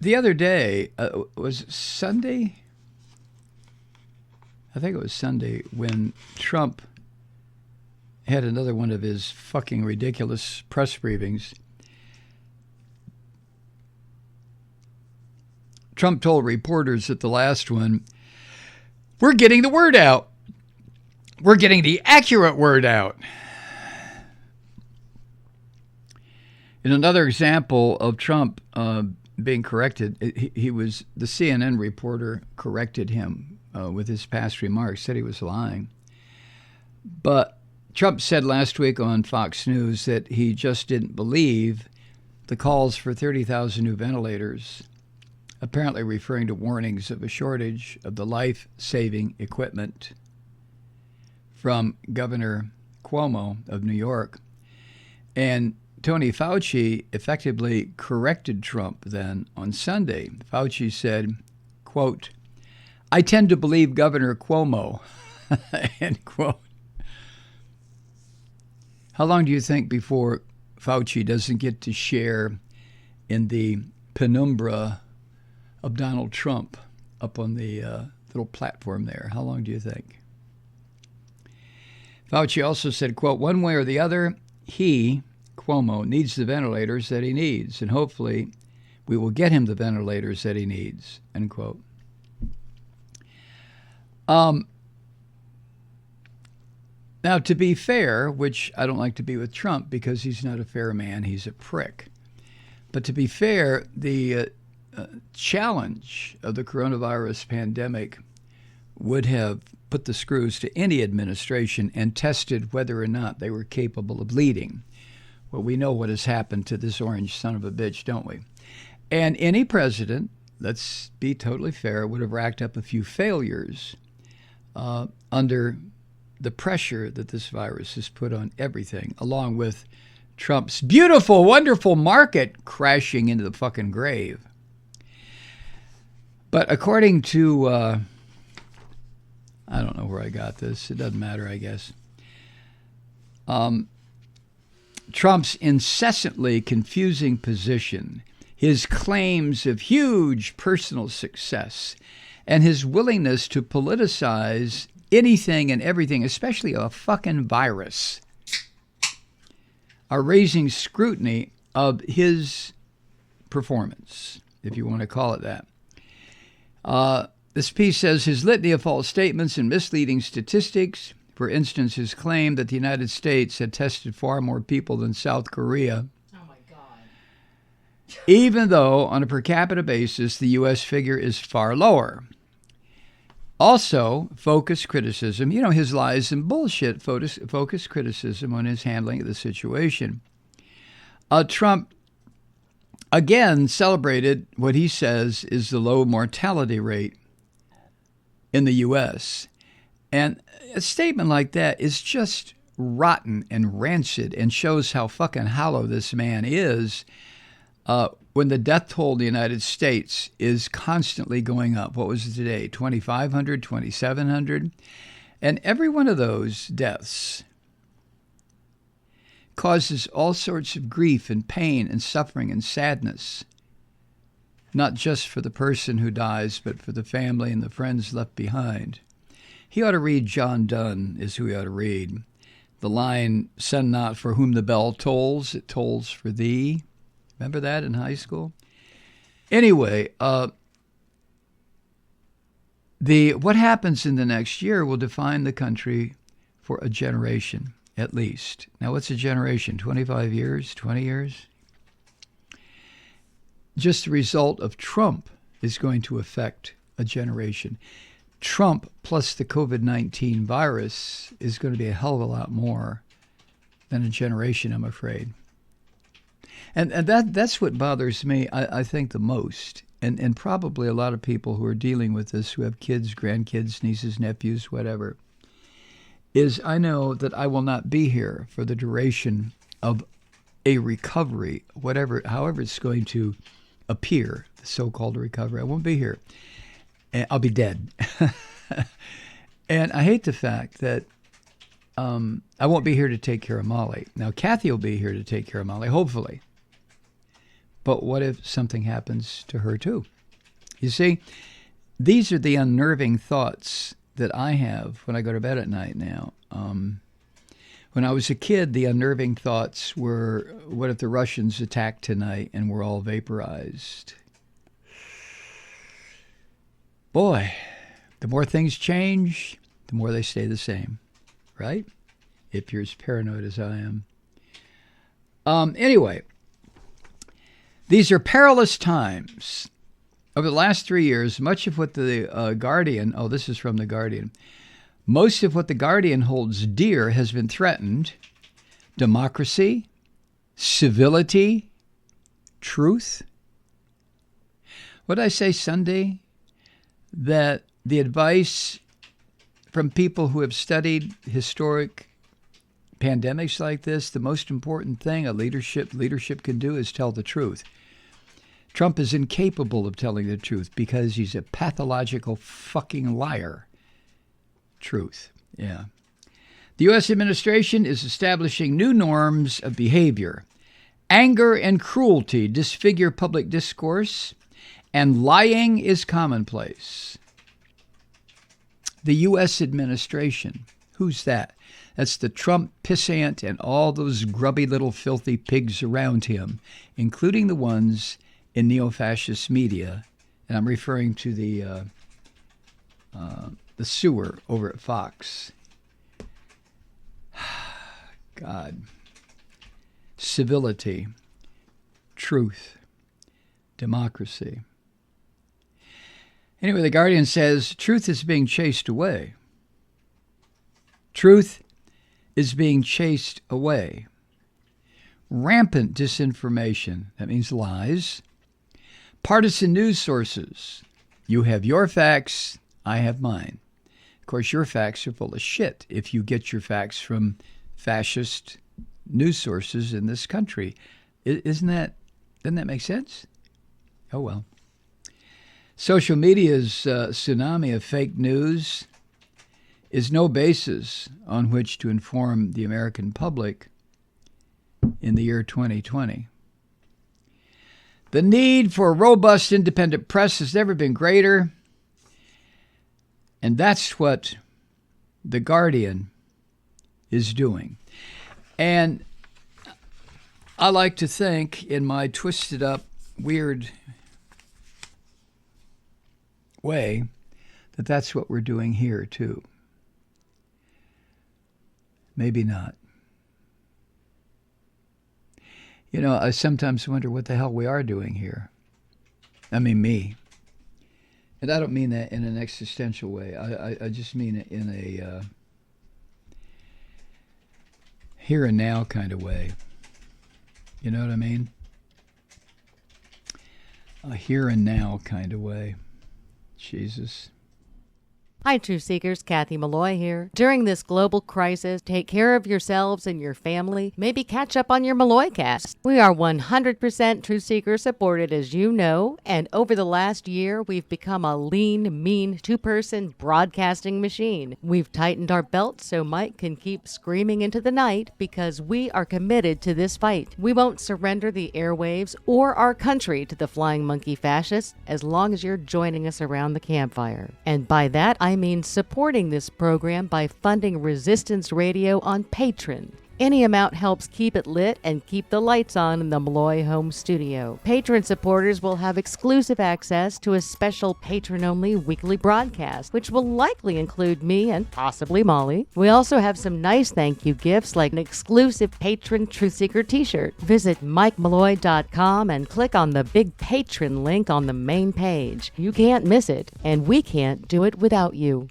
The other day, was it Sunday? I think it was Sunday when Trump had another one of his fucking ridiculous press briefings. Trump told reporters at the last one, we're getting the word out. We're getting the accurate word out. In another example of Trump being corrected, he was the CNN reporter corrected him with his past remarks, said he was lying. But Trump said last week on Fox News that he just didn't believe the calls for 30,000 new ventilators, apparently referring to warnings of a shortage of the life-saving equipment from Governor Cuomo of New York. And Tony Fauci effectively corrected Trump then on Sunday. Fauci said, quote, I tend to believe Governor Cuomo, end quote. How long do you think before Fauci doesn't get to share in the penumbra of Donald Trump up on the little platform there? How long do you think? Fauci also said, quote, one way or the other, he, Cuomo, needs the ventilators that he needs, and hopefully we will get him the ventilators that he needs, end quote. Now, to be fair, which I don't like to be with Trump because he's not a fair man, he's a prick. But to be fair, the challenge of the coronavirus pandemic would have put the screws to any administration and tested whether or not they were capable of leading. Well, we know what has happened to this orange son of a bitch, don't we? And any president, let's be totally fair, would have racked up a few failures under the pressure that this virus has put on everything, along with Trump's beautiful, wonderful market crashing into the fucking grave. But according to, I don't know where I got this. It doesn't matter, I guess. Trump's incessantly confusing position, his claims of huge personal success, and his willingness to politicize anything and everything, especially a fucking virus, are raising scrutiny of his performance, if you want to call it that. This piece says his litany of false statements and misleading statistics, for instance, his claim that the United States had tested far more people than South Korea, oh my God, even though on a per capita basis, the U.S. figure is far lower. Also, focused criticism, his lies and bullshit, focused criticism on his handling of the situation. Trump, again, celebrated what he says is the low mortality rate in the U.S. And a statement like that is just rotten and rancid and shows how fucking hollow this man is when the death toll in the United States is constantly going up. What was it today? 2,500, 2,700? And every one of those deaths causes all sorts of grief and pain and suffering and sadness, not just for the person who dies, but for the family and the friends left behind. He ought to read John Donne, is who he ought to read. The line, send not for whom the bell tolls, it tolls for thee. Remember that in high school? Anyway, what happens in the next year will define the country for a generation, at least. Now, what's a generation? 25 years? 20 years? Just the result of Trump is going to affect a generation. Trump plus the COVID-19 virus is going to be a hell of a lot more than a generation, I'm afraid. And that's what bothers me, I think, the most. And probably a lot of people who are dealing with this, who have kids, grandkids, nieces, nephews, whatever, is I know that I will not be here for the duration of a recovery, however it's going to appear, the so-called recovery. I won't be here. I'll be dead. And I hate the fact that I won't be here to take care of Molly. Now, Kathy will be here to take care of Molly, hopefully. But what if something happens to her too? You see, these are the unnerving thoughts that I have when I go to bed at night now. When I was a kid, the unnerving thoughts were, what if the Russians attack tonight and we're all vaporized? Boy, the more things change, the more they stay the same, right? If you're as paranoid as I am. Anyway, these are perilous times. Over the last 3 years, much of what the Guardian, this is from the Guardian, most of what the Guardian holds dear has been threatened. Democracy, civility, truth. What did I say Sunday? That the advice from people who have studied historic pandemics like this, the most important thing a leadership can do is tell the truth. Trump is incapable of telling the truth because he's a pathological fucking liar. Truth, yeah. The U.S. administration is establishing new norms of behavior. Anger and cruelty disfigure public discourse, and lying is commonplace. The U.S. administration, who's that? That's the Trump pissant and all those grubby little filthy pigs around him, including the ones in neo-fascist media. And I'm referring to the sewer over at Fox. God. Civility, truth, democracy. Anyway, the Guardian says truth is being chased away. Truth is being chased away. Rampant disinformation, that means lies. Partisan news sources. You have your facts, I have mine. Of course, your facts are full of shit if you get your facts from fascist news sources in this country. Doesn't that make sense? Oh, well. Social media's tsunami of fake news is no basis on which to inform the American public in the year 2020. The need for a robust independent press has never been greater. And that's what The Guardian is doing. And I like to think, in my twisted up, weird way, that that's what we're doing here, too. Maybe not. You know, I sometimes wonder what the hell we are doing here. I mean, me. And I don't mean that in an existential way. I just mean it in a here and now kind of way. You know what I mean? A here and now kind of way. Jesus. Hi, Truth Seekers. Kathy Malloy here. During this global crisis, take care of yourselves and your family. Maybe catch up on your Malloy cast. We are 100% Truth Seeker supported, as you know, and over the last year, we've become a lean, mean, two-person broadcasting machine. We've tightened our belts so Mike can keep screaming into the night because we are committed to this fight. We won't surrender the airwaves or our country to the flying monkey fascists as long as you're joining us around the campfire. And by that, I mean supporting this program by funding Resistance Radio on Patreon. Any amount helps keep it lit and keep the lights on in the Malloy home studio. Patron supporters will have exclusive access to a special patron-only weekly broadcast, which will likely include me and possibly Molly. We also have some nice thank you gifts like an exclusive patron Truth Seeker t-shirt. Visit MikeMalloy.com and click on the big patron link on the main page. You can't miss it, and we can't do it without you.